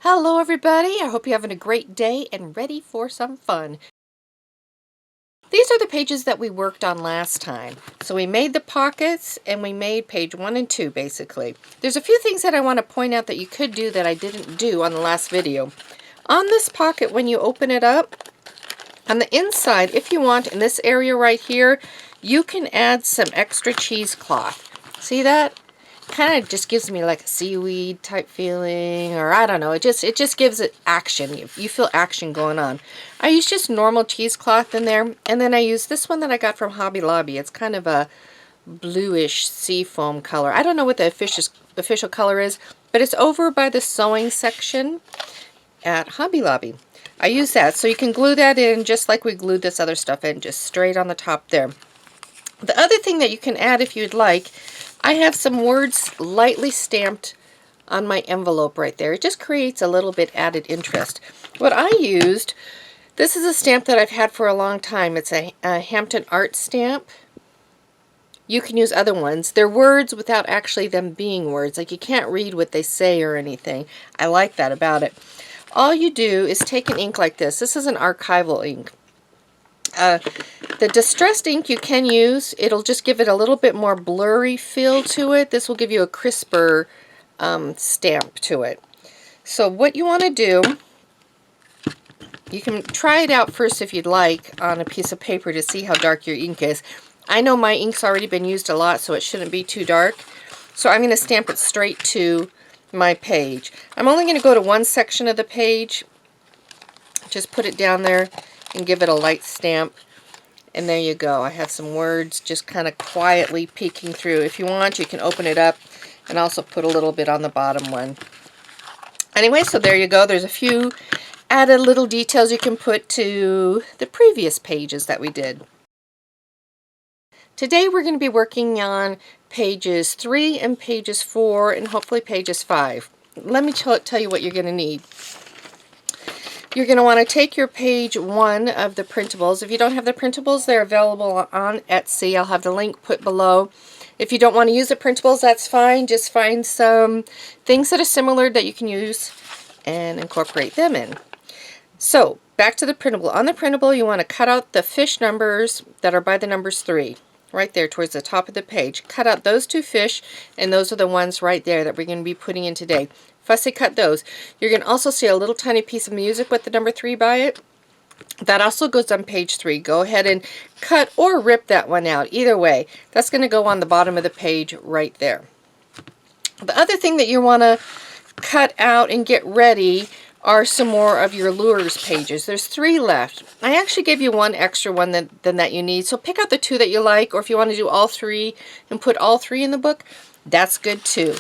Hello everybody, I hope you're having a great day and ready for some fun. These are the pages that we worked on last time. So we made the pockets and we made page 1 and 2 basically. There's a few things that I want to point out that you could do that I didn't do on the last video. On this pocket, when you open it up, on the inside, if you want, in this area right here, you can add some extra cheesecloth. See that? Kind of just gives me like a seaweed type feeling, or I don't know, it just gives it action. You feel action going on. I use just normal cheesecloth in there, and then I use this one that I got from Hobby Lobby. It's kind of a bluish seafoam color. I don't know what the official color is, but it's over by the sewing section at Hobby Lobby. I use that, so you can glue that in just like we glued this other stuff in, just straight on the top there. The other thing that you can add if you'd like, I have some words lightly stamped on my envelope right there. It just creates a little bit added interest. What I used, this is a stamp that I've had for a long time. It's a Hampton Art stamp. You can use other ones. They're words without actually them being words. Like you can't read what they say or anything. I like that about it. All you do is take an ink like this. This is an archival ink. The distressed ink you can use. It'll just give it a little bit more blurry feel to it. This will give you a crisper stamp to it. So what you want to do, you can try it out first if you'd like on a piece of paper to see how dark your ink is. I know my ink's already been used a lot, so it shouldn't be too dark. So I'm going to stamp it straight to my page. I'm only going to go to one section of the page. Just put it down there and give it a light stamp. And there you go. I have some words just kind of quietly peeking through. If you want, you can open it up and also put a little bit on the bottom one. Anyway, so there you go. There's a few added little details you can put to the previous pages that we did. Today we're going to be working on pages 3 and pages 4 and hopefully pages 5. Let me tell you what you're going to need. You're going to want to take your page 1 of the printables. If you don't have the printables, they're available on Etsy. I'll have the link put below. If you don't want to use the printables, that's fine. Just find some things that are similar that you can use and incorporate them in. So, back to the printable. On the printable, you want to cut out the fish numbers that are by the numbers 3. Right there towards the top of the page. Cut out those 2 fish, and those are the ones right there that we're going to be putting in today. Fussy cut those. You're going to also see a little tiny piece of music with the number 3 by it. That also goes on page 3. Go ahead and cut or rip that one out. Either way, that's going to go on the bottom of the page right there. The other thing that you want to cut out and get ready are some more of your lures pages. There's 3 left. I actually gave you one extra one than that you need, so pick out the 2 that you like, or if you want to do all 3 and put all 3 in the book, that's good too.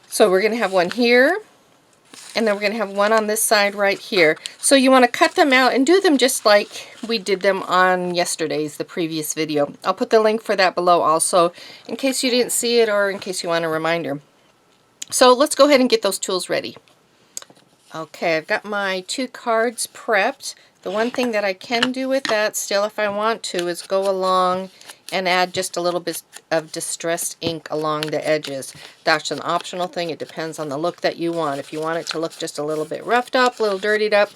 So we're going to have one here, and then we're going to have one on this side right here. So you want to cut them out and do them just like we did them on the previous video. I'll put the link for that below also, in case you didn't see it or in case you want a reminder. So let's go ahead and get those tools ready. Okay, I've got my 2 cards prepped. The one thing that I can do with that still if I want to is go along and add just a little bit of distressed ink along the edges. That's an optional thing. It depends on the look that you want. If you want it to look just a little bit roughed up, a little dirtied up,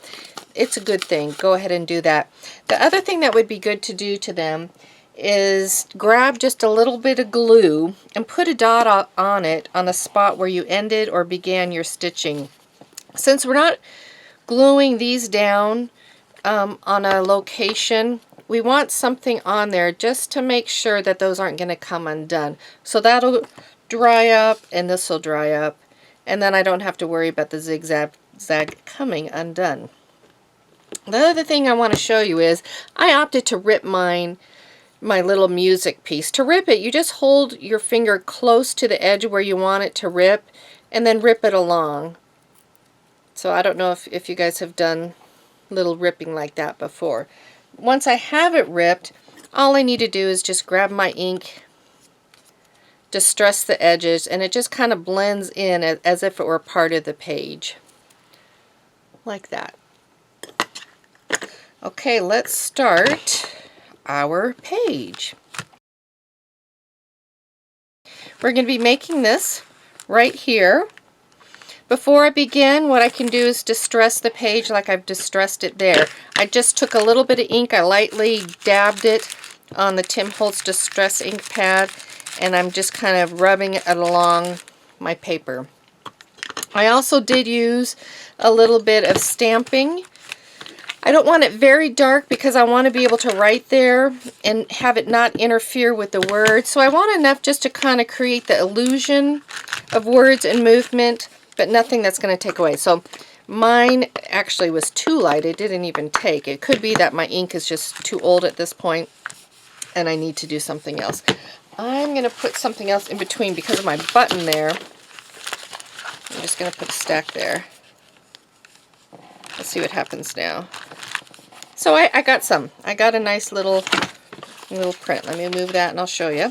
it's a good thing. Go ahead and do that. The other thing that would be good to do to them is grab just a little bit of glue and put a dot on it on the spot where you ended or began your stitching. Since we're not gluing these down on a location, we want something on there just to make sure that those aren't going to come undone. So that'll dry up and this will dry up, and then I don't have to worry about the zigzag coming undone. The other thing I want to show you is I opted to rip my little music piece. To rip it, you just hold your finger close to the edge where you want it to rip and then rip it along. So I don't know if you guys have done little ripping like that before. Once I have it ripped, all I need to do is just grab my ink, distress the edges, and it just kind of blends in as if it were part of the page. Like that. Okay, let's start our page. We're going to be making this right here. Before I begin, what I can do is distress the page like I've distressed it there. I just took a little bit of ink, I lightly dabbed it on the Tim Holtz Distress ink pad, and I'm just kind of rubbing it along my paper. I also did use a little bit of stamping. I don't want it very dark because I want to be able to write there and have it not interfere with the words. So I want enough just to kind of create the illusion of words and movement, but nothing that's going to take away. So mine actually was too light. It didn't even take. It could be that my ink is just too old at this point and I need to do something else. I'm going to put something else in between because of my button there. I'm just going to put a stack there. Let's see what happens now. So I got some. I got a nice little print. Let me move that and I'll show you.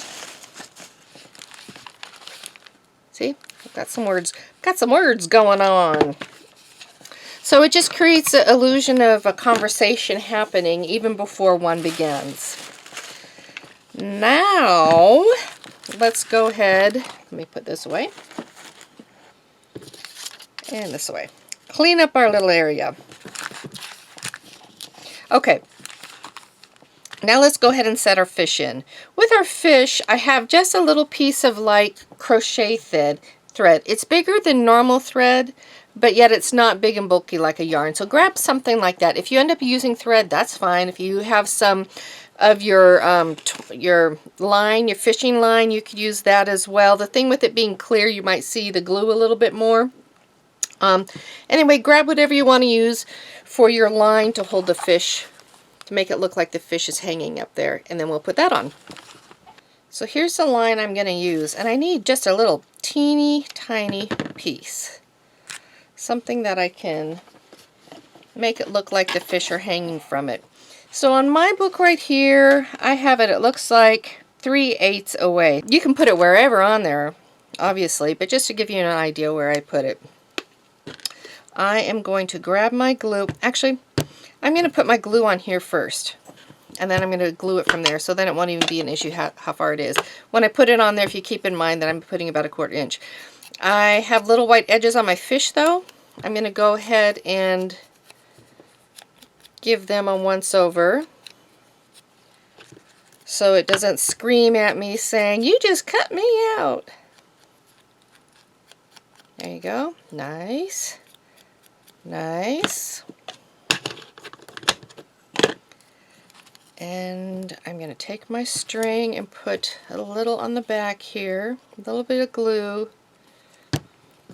See? I've got some words. Got some words going on. So it just creates the illusion of a conversation happening even before one begins. Now, let's go ahead. Let me put this away. And this away. Clean up our little area. Okay. Now let's go ahead and set our fish in. With our fish, I have just a little piece of like crochet thread. It's bigger than normal thread, but yet it's not big and bulky like a yarn. So grab something like that. If you end up using thread, that's fine. If you have some of your line, your fishing line, you could use that as well. The thing with it being clear, you might see the glue a little bit more. Anyway, grab whatever you want to use for your line to hold the fish, to make it look like the fish is hanging up there, and then we'll put that on. So here's the line I'm going to use, and I need just a little teeny tiny piece. Something that I can make it look like the fish are hanging from it. So on my book right here, I have it looks like 3/8 away. You can put it wherever on there, obviously, but just to give you an idea where I put it. I am going to grab my glue. Actually, I'm going to put my glue on here first, and then I'm going to glue it from there, so then it won't even be an issue how far it is. When I put it on there, if you keep in mind that I'm putting about 1/4 inch. I have little white edges on my fish though. I'm going to go ahead and give them a once over so it doesn't scream at me saying, "You just cut me out." There you go. Nice. Nice. And I'm going to take my string and put a little on the back here, a little bit of glue,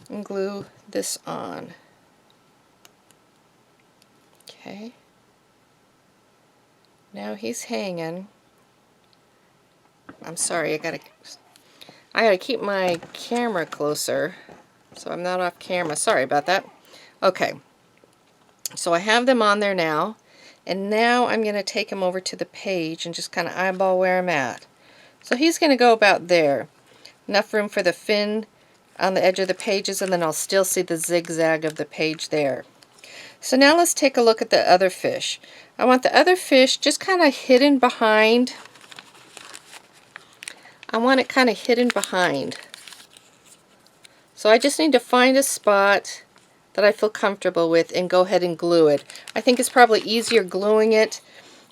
and glue this on. Okay. Now he's hanging. I'm sorry, I gotta keep my camera closer so I'm not off camera. Sorry about that. Okay. So I have them on there now. And now I'm going to take him over to the page and just kind of eyeball where I'm at. So he's going to go about there. Enough room for the fin on the edge of the pages, and then I'll still see the zigzag of the page there. So now let's take a look at the other fish. I want the other fish just kind of hidden behind. I want it kind of hidden behind. So I just need to find a spot that I feel comfortable with and go ahead and glue it. I think it's probably easier gluing it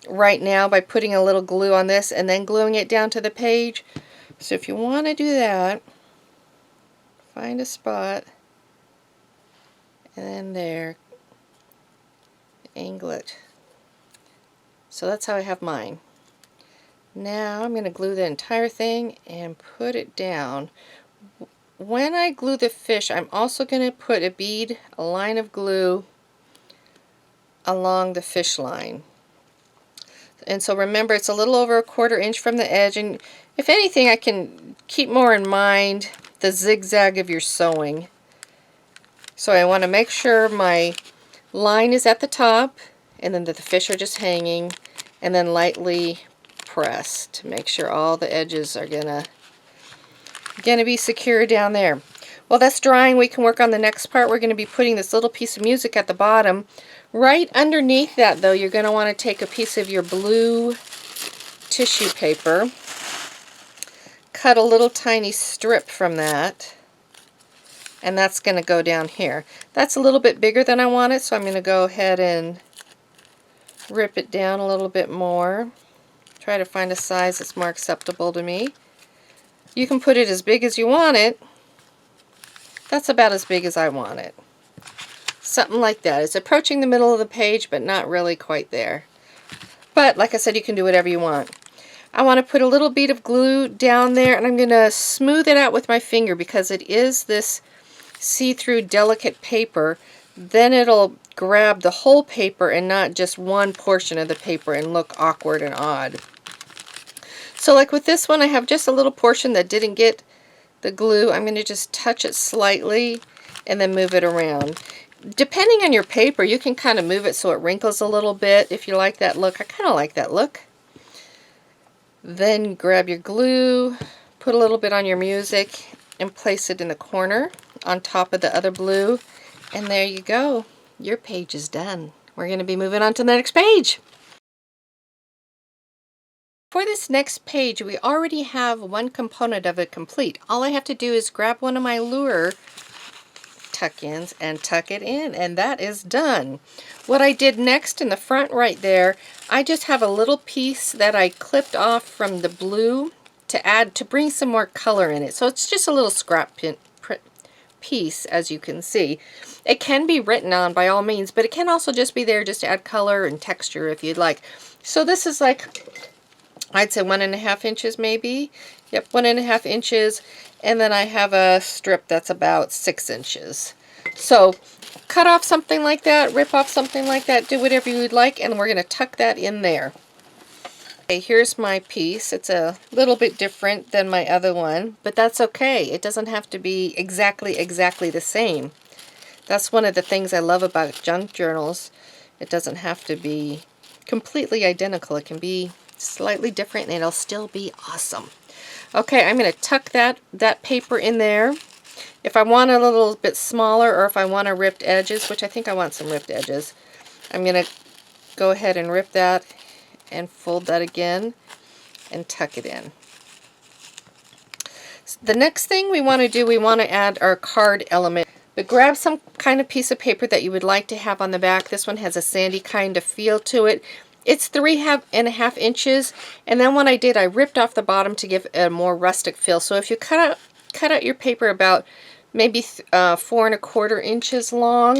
right now by putting a little glue on this and then gluing it down to the page. So if you want to do that, find a spot and then there, angle it. So that's how I have mine. Now I'm going to glue the entire thing and put it down. When I glue the fish, I'm also going to put a line of glue along the fish line. And so remember, it's a little over 1/4 inch from the edge, and if anything, I can keep more in mind the zigzag of your sewing. So I want to make sure my line is at the top, and then that the fish are just hanging, and then lightly press to make sure all the edges are gonna be secure down there. While that's drying, we can work on the next part. We're going to be putting this little piece of music at the bottom. Right underneath that, though, you're going to want to take a piece of your blue tissue paper, cut a little tiny strip from that, and that's going to go down here. That's a little bit bigger than I want it, so I'm going to go ahead and rip it down a little bit more. Try to find a size that's more acceptable to me. You can put it as big as you want it. That's about as big as I want it. Something like that. It's approaching the middle of the page, but not really quite there. But like I said, you can do whatever you want. I want to put a little bead of glue down there, and I'm going to smooth it out with my finger because it is this see-through delicate paper. Then it'll grab the whole paper and not just one portion of the paper and look awkward and odd. So like with this one, I have just a little portion that didn't get the glue. I'm going to just touch it slightly and then move it around. Depending on your paper, you can kind of move it so it wrinkles a little bit if you like that look. I kind of like that look. Then grab your glue, put a little bit on your music, and place it in the corner on top of the other blue. And there you go. Your page is done. We're going to be moving on to the next page. For this next page, we already have one component of it complete. All I have to do is grab one of my lure tuck-ins and tuck it in, and that is done. What I did next in the front right there, I just have a little piece that I clipped off from the blue to bring some more color in it. So it's just a little scrap piece, as you can see. It can be written on by all means, but it can also just be there just to add color and texture if you'd like. So this is like, I'd say 1.5 inches maybe. Yep, 1.5 inches. And then I have a strip that's about 6 inches. So cut off something like that, rip off something like that, do whatever you would like, and we're going to tuck that in there. Okay, here's my piece. It's a little bit different than my other one, but that's okay. It doesn't have to be exactly the same. That's one of the things I love about junk journals. It doesn't have to be completely identical. It can be slightly different and it'll still be awesome. Okay, I'm going to tuck that paper in there. If I want a little bit smaller, or if I want a ripped edges, which I think I want some ripped edges, I'm going to go ahead and rip that and fold that again and tuck it in. So the next thing we want to do, we want to add our card element. But grab some kind of piece of paper that you would like to have on the back. This one has a sandy kind of feel to it. It's 3.5 inches, and then what I did, I ripped off the bottom to give a more rustic feel. So if you cut out your paper about maybe 4.25 inches long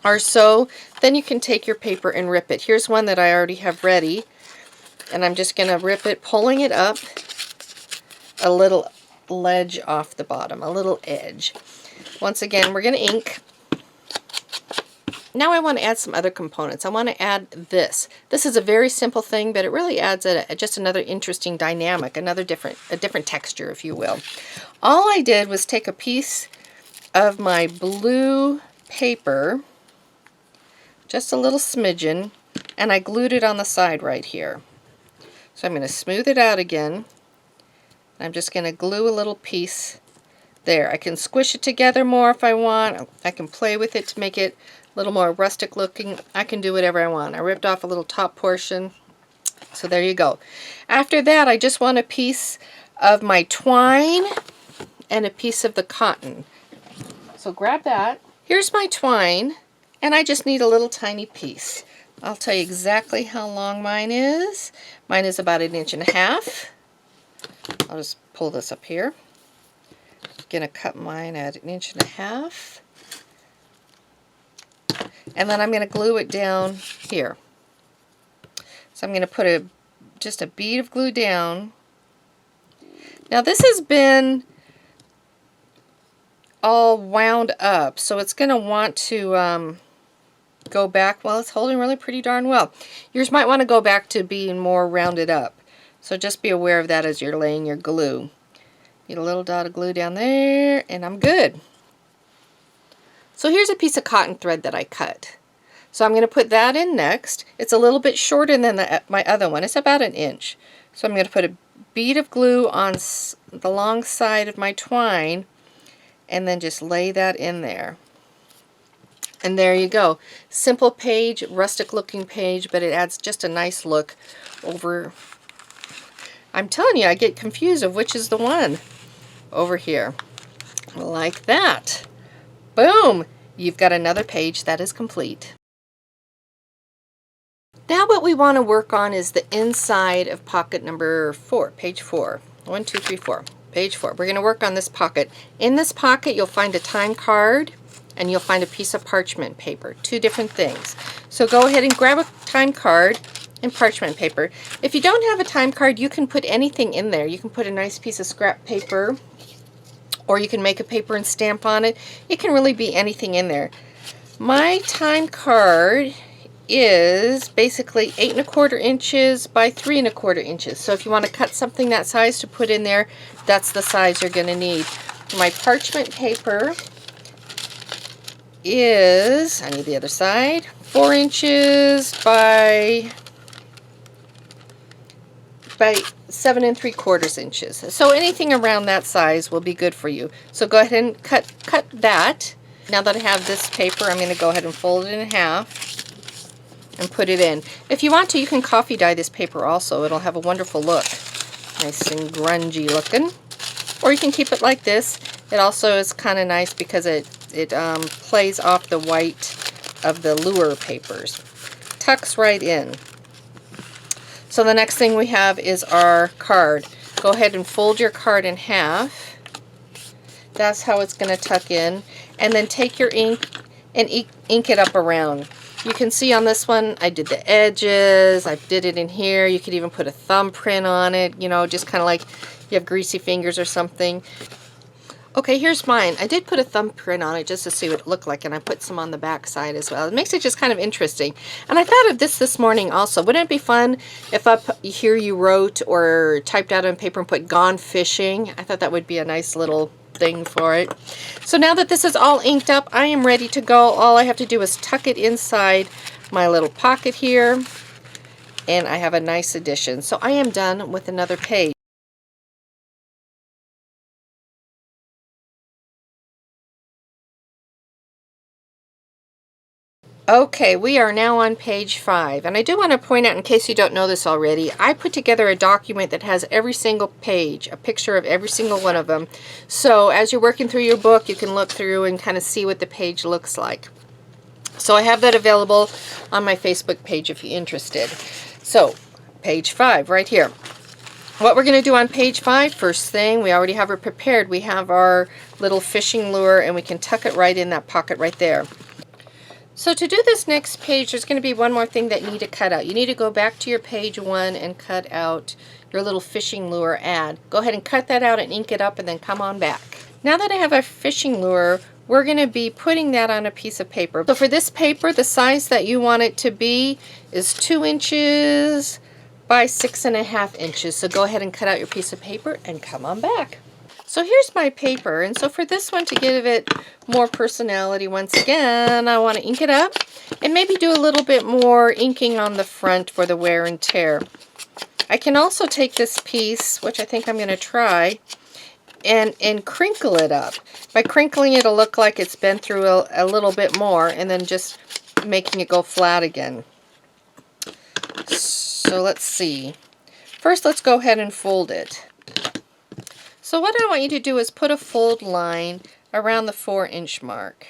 or so, then you can take your paper and rip it. Here's one that I already have ready, and I'm just going to rip it, pulling it up a little ledge off the bottom, a little edge. Once again, we're going to ink. Now I want to add some other components. I want to add this. This is a very simple thing, but it really adds just another interesting dynamic, a different texture, if you will. All I did was take a piece of my blue paper, just a little smidgen, and I glued it on the side right here. So I'm going to smooth it out again. I'm just going to glue a little piece there. I can squish it together more if I want. I can play with it to make it a little more rustic looking. I can do whatever I want. I ripped off a little top portion. So there you go. After that, I just want a piece of my twine and a piece of the cotton. So grab that. Here's my twine, and I just need a little tiny piece. I'll tell you exactly how long mine is. Mine is about 1.5 inches. I'll just pull this up here. I'm gonna cut mine at 1.5 inches. And then I'm going to glue it down here. So I'm going to put just a bead of glue down. Now this has been all wound up, so it's going to want to go back. Well, it's holding really pretty darn well. Yours might want to go back to being more rounded up. So just be aware of that as you're laying your glue. Get a little dot of glue down there, and I'm good. So here's a piece of cotton thread that I cut. So I'm going to put that in next. It's a little bit shorter than my other one. It's about 1 inch. So I'm going to put a bead of glue on the long side of my twine and then just lay that in there. And there you go. Simple page, rustic looking page, but it adds just a nice look over. I'm telling you, I get confused of which is the one over here. like that. Boom! You've got another page that is complete. Now what we want to work on is the inside of pocket number 4, page 4. 1, 2, 3, 4. Page 4. We're going to work on this pocket. In this pocket you'll find a time card and you'll find a piece of parchment paper. Two different things. So go ahead and grab a time card and parchment paper. If you don't have a time card, you can put anything in there. You can put a nice piece of scrap paper, or you can make a paper and stamp on it. It can really be anything in there. My time card is basically 8 1/4 inches by 3 1/4 inches. So if you want to cut something that size to put in there, that's the size you're going to need. My parchment paper is, I need the other side, 4 inches by 7 3/4 inches. So anything around that size will be good for you. So go ahead and cut that. Now that I have this paper, I'm going to go ahead and fold it in half and put it in. If you want to, you can coffee dye this paper also. It'll have a wonderful look. Nice and grungy looking. Or you can keep it like this. It also is kind of nice because it plays off the white of the lure papers. Tucks right in. So the next thing we have is our card. Go ahead and fold your card in half. That's how it's going to tuck in. And then take your ink and ink it up around. You can see on this one, I did the edges, I did it in here. You could even put a thumbprint on it, you know, just kind of like you have greasy fingers or something. Okay, here's mine. I did put a thumbprint on it just to see what it looked like, and I put some on the back side as well. It makes it just kind of interesting. And I thought of this morning also. Wouldn't it be fun if up here you wrote or typed out on paper and put "gone fishing"? I thought that would be a nice little thing for it. So now that this is all inked up, I am ready to go. All I have to do is tuck it inside my little pocket here, and I have a nice addition. So I am done with another page. Okay, we are now on page 5, and I do want to point out, in case you don't know this already, I put together a document that has every single page, a picture of every single one of them. So as you're working through your book, you can look through and kind of see what the page looks like. So I have that available on my Facebook page if you're interested. So, page 5, right here. What we're going to do on page 5, first thing, we already have it prepared. We have our little fishing lure, and we can tuck it right in that pocket right there. So to do this next page, there's going to be one more thing that you need to cut out. You need to go back to your page 1 and cut out your little fishing lure ad. Go ahead and cut that out and ink it up, and then come on back. Now that I have a fishing lure, we're going to be putting that on a piece of paper. So for this paper, the size that you want it to be is 2 inches by 6 1/2 inches. So go ahead and cut out your piece of paper and come on back. So here's my paper, and so for this one, to give it more personality, once again, I want to ink it up and maybe do a little bit more inking on the front for the wear and tear. I can also take this piece, which I think I'm going to try, and crinkle it up. By crinkling it, it'll look like it's been through a little bit more, and then just making it go flat again. So let's see. First, let's go ahead and fold it. So what I want you to do is put a fold line around the 4-inch mark.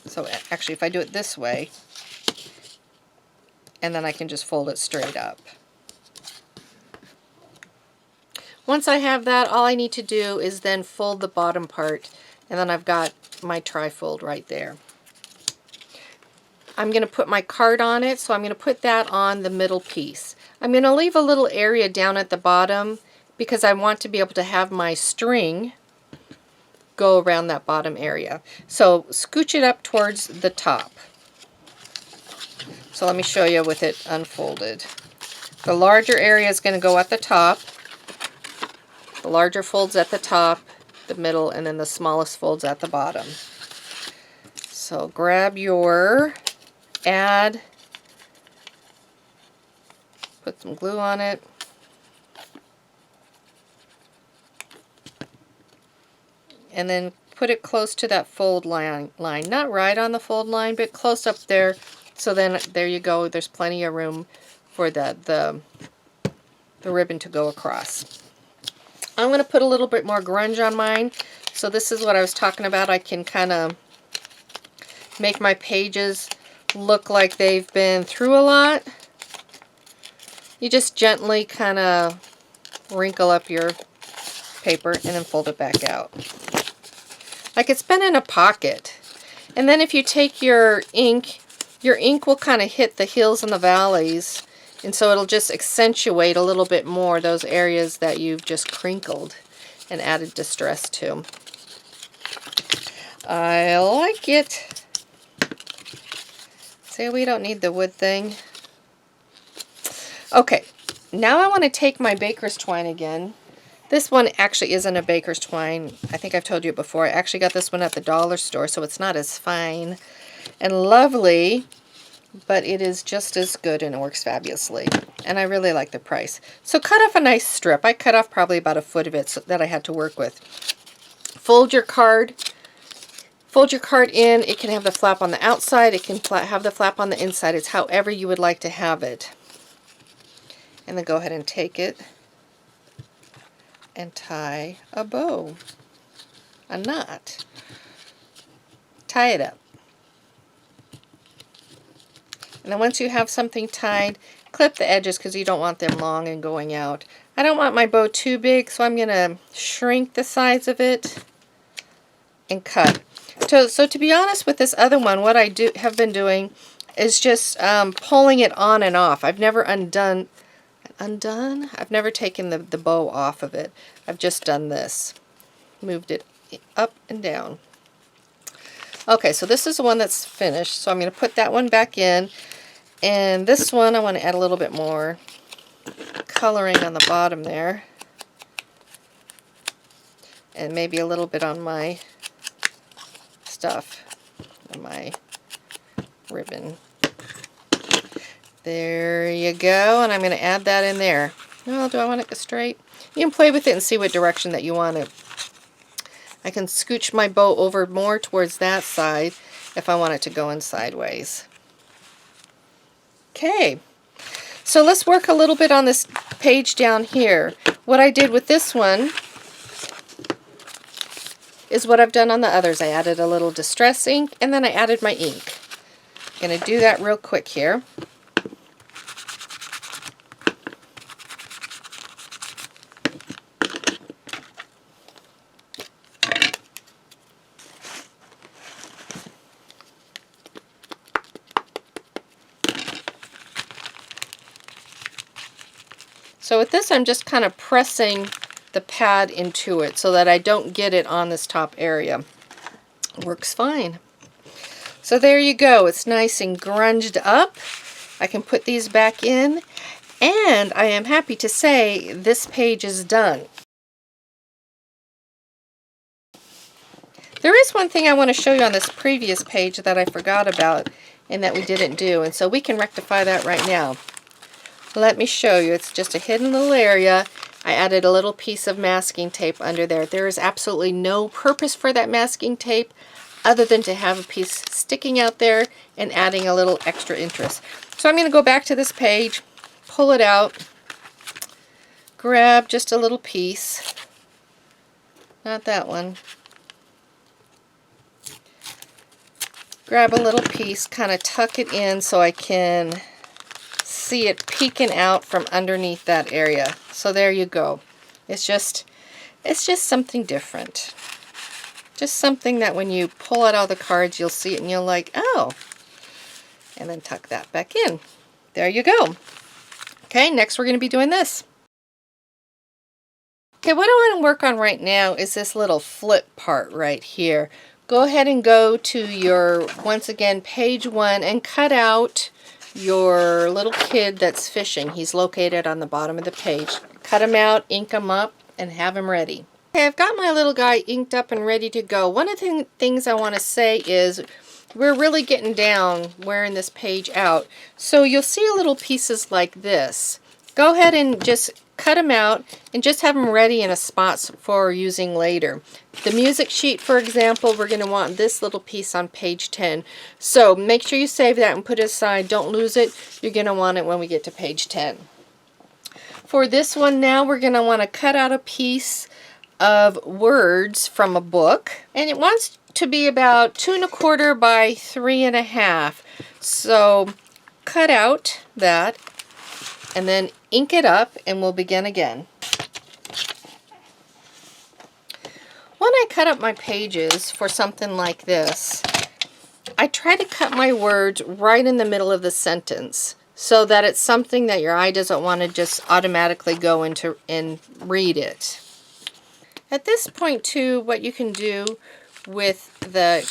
So actually, if I do it this way, and then I can just fold it straight up. Once I have that, all I need to do is then fold the bottom part, and then I've got my trifold right there. I'm going to put my card on it, so I'm going to put that on the middle piece. I'm going to leave a little area down at the bottom because I want to be able to have my string go around that bottom area. So scooch it up towards the top. So let me show you with it unfolded. The larger area is going to go at the top, the larger folds at the top, the middle, and then the smallest folds at the bottom. So grab your ad, put some glue on it, and then put it close to that fold line. Not right on the fold line, but close up there. So then there you go. There's plenty of room for the ribbon to go across. I'm going to put a little bit more grunge on mine. So this is what I was talking about. I can kind of make my pages look like they've been through a lot. You just gently kind of wrinkle up your paper and then fold it back out. Like it's been in a pocket. And then if you take your ink will kind of hit the hills and the valleys, and so it'll just accentuate a little bit more those areas that you've just crinkled and added distress to. I like it. See, we don't need the wood thing. Okay, now I want to take my baker's twine again. This one actually isn't a baker's twine. I think I've told you before. I actually got this one at the dollar store, so it's not as fine and lovely, but it is just as good and it works fabulously. And I really like the price. So cut off a nice strip. I cut off probably about a foot of it that I had to work with. Fold your card. Fold your card in. It can have the flap on the outside. It can have the flap on the inside. It's however you would like to have it. And then go ahead and take it and tie a bow, a knot. Tie it up. And then once you have something tied, clip the edges because you don't want them long and going out. I don't want my bow too big, so I'm going to shrink the sides of it and cut. So to be honest with this other one, what I have been doing is just pulling it on and off. I've never I've never taken the bow off of it. I've just done this. Moved it up and down. Okay, so this is the one that's finished. So I'm going to put that one back in. And this one I want to add a little bit more coloring on the bottom there. And maybe a little bit on my stuff, on my ribbon. There you go, and I'm going to add that in there. Oh, do I want it straight? You can play with it and see what direction that you want it. I can scooch my bow over more towards that side if I want it to go in sideways. Okay, so let's work a little bit on this page down here. What I did with this one is what I've done on the others. I added a little distress ink, and then I added my ink. I'm going to do that real quick here. So with this, I'm just kind of pressing the pad into it so that I don't get it on this top area. Works fine. So there you go. It's nice and grunged up. I can put these back in, and I am happy to say this page is done. There is one thing I want to show you on this previous page that I forgot about and that we didn't do, and so we can rectify that right now. Let me show you. It's just a hidden little area. I added a little piece of masking tape under there. There is absolutely no purpose for that masking tape other than to have a piece sticking out there and adding a little extra interest. So I'm going to go back to this page, pull it out, grab just a little piece, not that one, grab a little piece, kind of tuck it in so I can see it peeking out from underneath that area. So there you go. It's just something different. Just something that when you pull out all the cards, you'll see it and you'll like, oh. And then tuck that back in. There you go. Okay, next we're going to be doing this. Okay, what I want to work on right now is this little flip part right here. Go ahead and go to your, once again, page 1 and cut out your little kid that's fishing. He's located on the bottom of the page. Cut him out, ink him up, and have him ready. Okay, I've got my little guy inked up and ready to go. One of the things I want to say is we're really getting down wearing this page out. So you'll see little pieces like this. Go ahead and just cut them out and just have them ready in a spot for using later. The music sheet, for example, we're going to want this little piece on page 10. So make sure you save that and put it aside. Don't lose it. You're going to want it when we get to page 10. For this one now, we're going to want to cut out a piece of words from a book, and it wants to be about 2 1/4 by 3 1/2. So cut out that and then ink it up, and we'll begin again. When I cut up my pages for something like this, I try to cut my words right in the middle of the sentence so that it's something that your eye doesn't want to just automatically go into and read it. At this point too, what you can do with the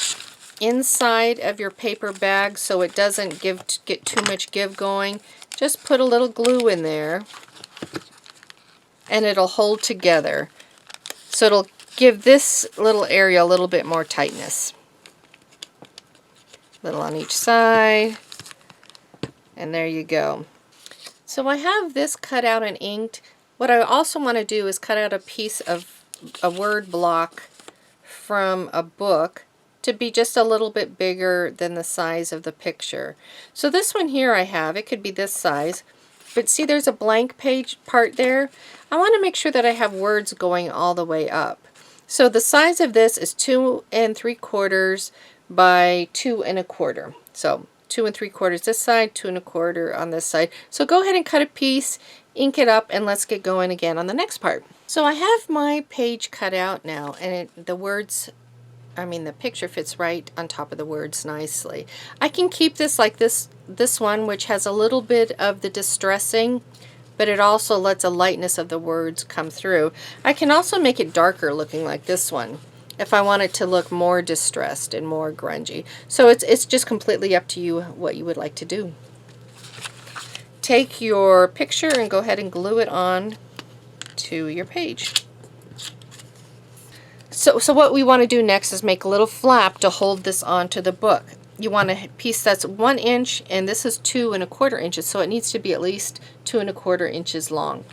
inside of your paper bag so it doesn't get too much give going, just put a little glue in there and it'll hold together. So it'll give this little area a little bit more tightness. Little on each side, and there you go. So I have this cut out and inked. What I also want to do is cut out a piece of a word block from a book to be just a little bit bigger than the size of the picture. So this one here I have, it could be this size, but see there's a blank page part there. I want to make sure that I have words going all the way up. So the size of this is 2 3/4 by 2 1/4. So 2 3/4 this side, 2 1/4 on this side. So go ahead and cut a piece, ink it up, and let's get going again on the next part. So I have my page cut out now, and the picture fits right on top of the words nicely. I can keep this like this one, which has a little bit of the distressing, but it also lets a lightness of the words come through. I can also make it darker looking like this one if I want it to look more distressed and more grungy. So it's just completely up to you what you would like to do. Take your picture and go ahead and glue it on to your page. So what we want to do next is make a little flap to hold this onto the book. You want a piece that's 1 inch, and this is 2 1/4 inches, so it needs to be at least 2 1/4 inches long.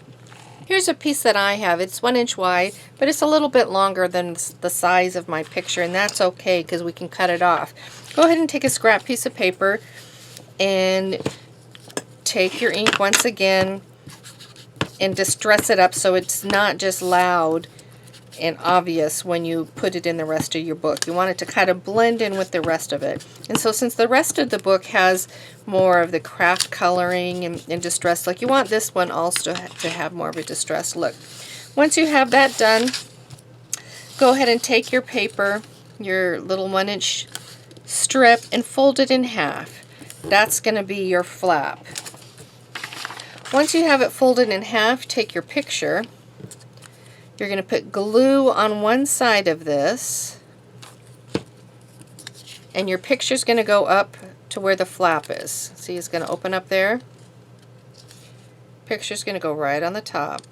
Here's a piece that I have. It's 1 inch wide, but it's a little bit longer than the size of my picture, and that's okay because we can cut it off. Go ahead and take a scrap piece of paper and take your ink once again and distress it up so it's not just loud and obvious when you put it in the rest of your book. You want it to kind of blend in with the rest of it. And so since the rest of the book has more of the craft coloring and distress look, you want this one also to have more of a distressed look. Once you have that done, go ahead and take your paper, your little 1 inch strip, and fold it in half. That's going to be your flap. Once you have it folded in half, take your picture. You're going to put glue on one side of this, and your picture's going to go up to where the flap is. See, it's going to open up there. Picture's going to go right on the top,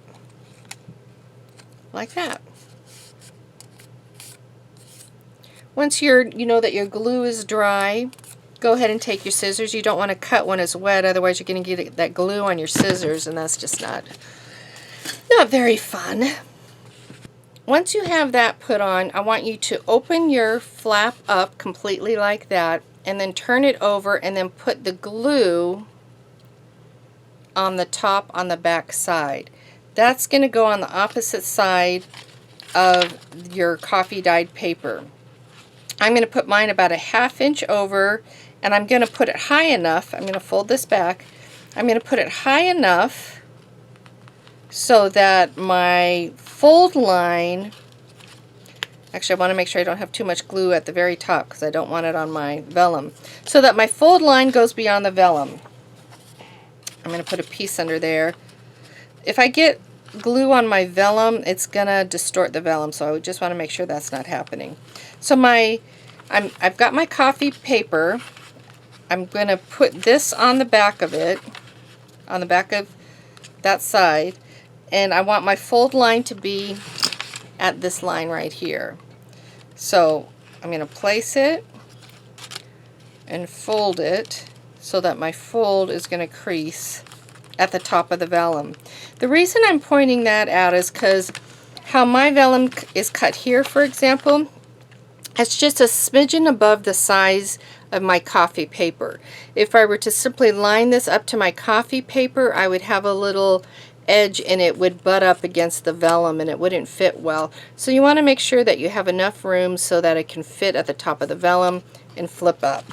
like that. Once you know that your glue is dry, go ahead and take your scissors. You don't want to cut when it's wet, otherwise you're going to get that glue on your scissors, and that's just not very fun. Once you have that put on, I want you to open your flap up completely like that, and then turn it over and then put the glue on the top on the back side. That's going to go on the opposite side of your coffee dyed paper. I'm going to put mine about a 1/2 inch over, and I'm going to put it high enough. I'm going to fold this back. I'm going to put it high enough so that my fold line, actually I want to make sure I don't have too much glue at the very top because I don't want it on my vellum, so that my fold line goes beyond the vellum. I'm going to put a piece under there. If I get glue on my vellum, it's going to distort the vellum, so I just want to make sure that's not happening. So I've got my coffee paper. I'm going to put this on the back of it, on the back of that side, and I want my fold line to be at this line right here. So I'm going to place it and fold it so that my fold is going to crease at the top of the vellum. The reason I'm pointing that out is because how my vellum is cut here, for example, it's just a smidgen above the size of my coffee paper. If I were to simply line this up to my coffee paper, I would have a little edge and it would butt up against the vellum and it wouldn't fit well. So you want to make sure that you have enough room so that it can fit at the top of the vellum and flip up.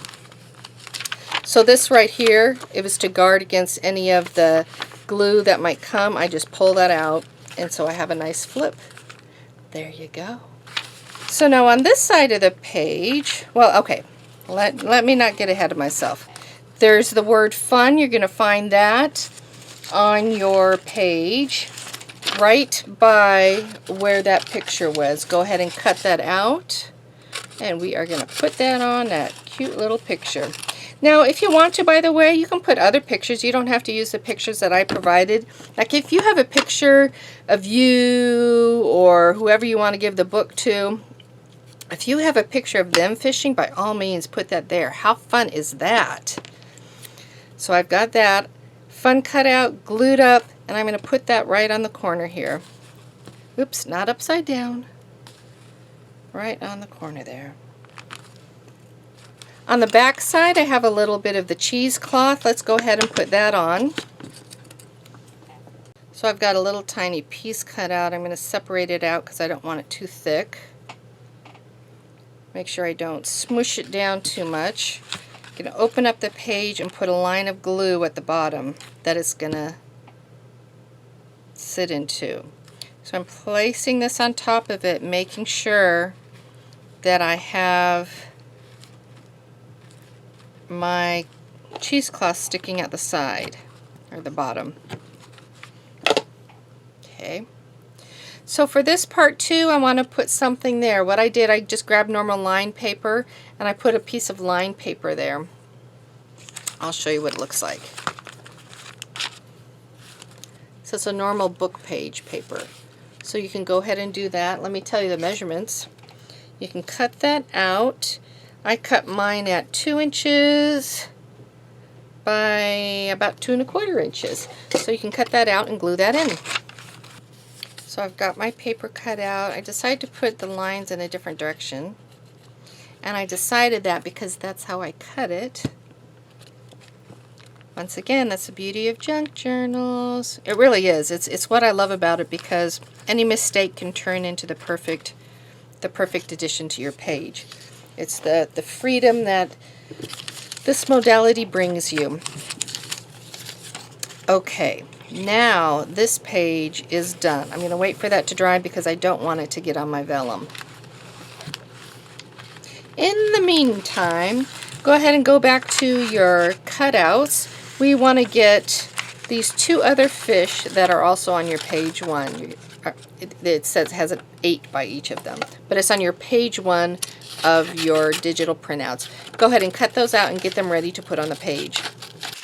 So this right here, it was to guard against any of the glue that might come. I just pull that out, and so I have a nice flip. There you go. So now on this side of the page, well, okay, let me not get ahead of myself. There's the word fun. You're going to find that on your page right by where that picture was. Go ahead and cut that out, and we are going to put that on that cute little picture. Now, if you want to, by the way, you can put other pictures. You don't have to use the pictures that I provided. Like if you have a picture of you or whoever you want to give the book to, if you have a picture of them fishing, by all means, put that there. How fun is that? So I've got that fun cut out, glued up, and I'm going to put that right on the corner here. Oops, not upside down. Right on the corner there. On the back side, I have a little bit of the cheesecloth. Let's go ahead and put that on. So I've got a little tiny piece cut out. I'm going to separate it out because I don't want it too thick. Make sure I don't smush it down too much. I'm going to open up the page and put a line of glue at the bottom that it's going to sit into. So I'm placing this on top of it, making sure that I have my cheesecloth sticking at the side or the bottom. Okay. So for this part too, I want to put something there. What I did, I just grabbed normal line paper and I put a piece of line paper there. I'll show you what it looks like. So it's a normal book page paper. So you can go ahead and do that. Let me tell you the measurements. You can cut that out. I cut mine at 2 inches by about 2 1/4 inches. So you can cut that out and glue that in. So I've got my paper cut out. I decided to put the lines in a different direction. And I decided that because that's how I cut it. Once again, that's the beauty of junk journals. It really is. It's what I love about it, because any mistake can turn into the perfect addition to your page. It's the freedom that this modality brings you. Okay, now this page is done. I'm going to wait for that to dry because I don't want it to get on my vellum. In the meantime, go ahead and go back to your cutouts. We want to get these 2 other fish that are also on your page 1. It says has an 8 by each of them, but it's on your page 1 of your digital printouts. Go ahead and cut those out and get them ready to put on the page.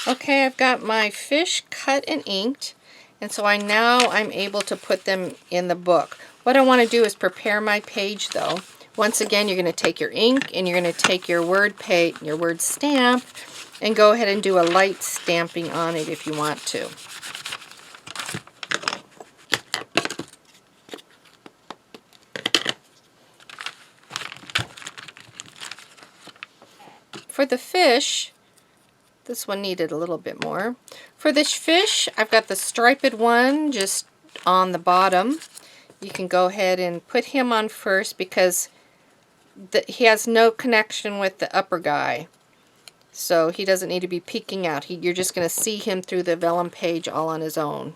Okay, I've got my fish cut and inked, and so I'm able to put them in the book. What I want to do is prepare my page though. Once again, you're going to take your ink and you're going to take your word stamp and go ahead and do a light stamping on it if you want to. For the fish, this one needed a little bit more. For this fish, I've got the striped one just on the bottom. You can go ahead and put him on first because he has no connection with the upper guy. So he doesn't need to be peeking out. You're just going to see him through the vellum page all on his own.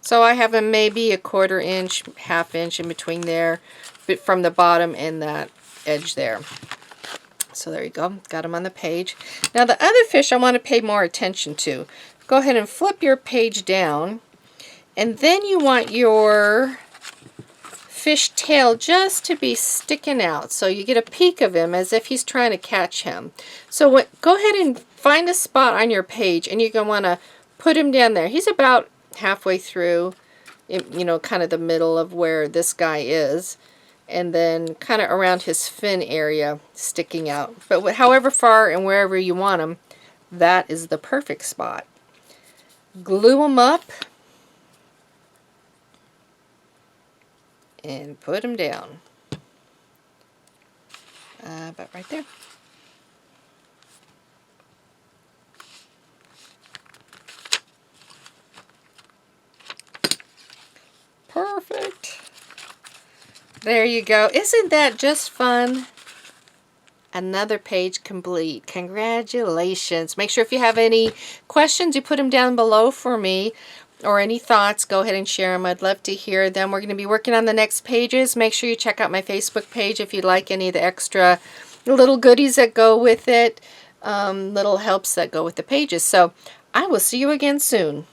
So I have him maybe a 1/4 inch, 1/2 inch in between there, but from the bottom and that edge there. So there you go, got him on the page. Now the other fish I want to pay more attention to. Go ahead and flip your page down, and then you want your fish tail just to be sticking out, so you get a peek of him as if he's trying to catch him. So go ahead and find a spot on your page, and you're going to want to put him down there. He's about halfway through, you know, kind of the middle of where this guy is, and then kind of around his fin area sticking out. But however far and wherever you want him, that is the perfect spot. Glue them up and put them down. About right there. There you go. Isn't that just fun? Another page complete. Congratulations. Make sure if you have any questions, you put them down below for me, or any thoughts, go ahead and share them. I'd love to hear them. We're going to be working on the next pages. Make sure you check out my Facebook page if you'd like any of the extra little goodies that go with it, little helps that go with the pages. So I will see you again soon.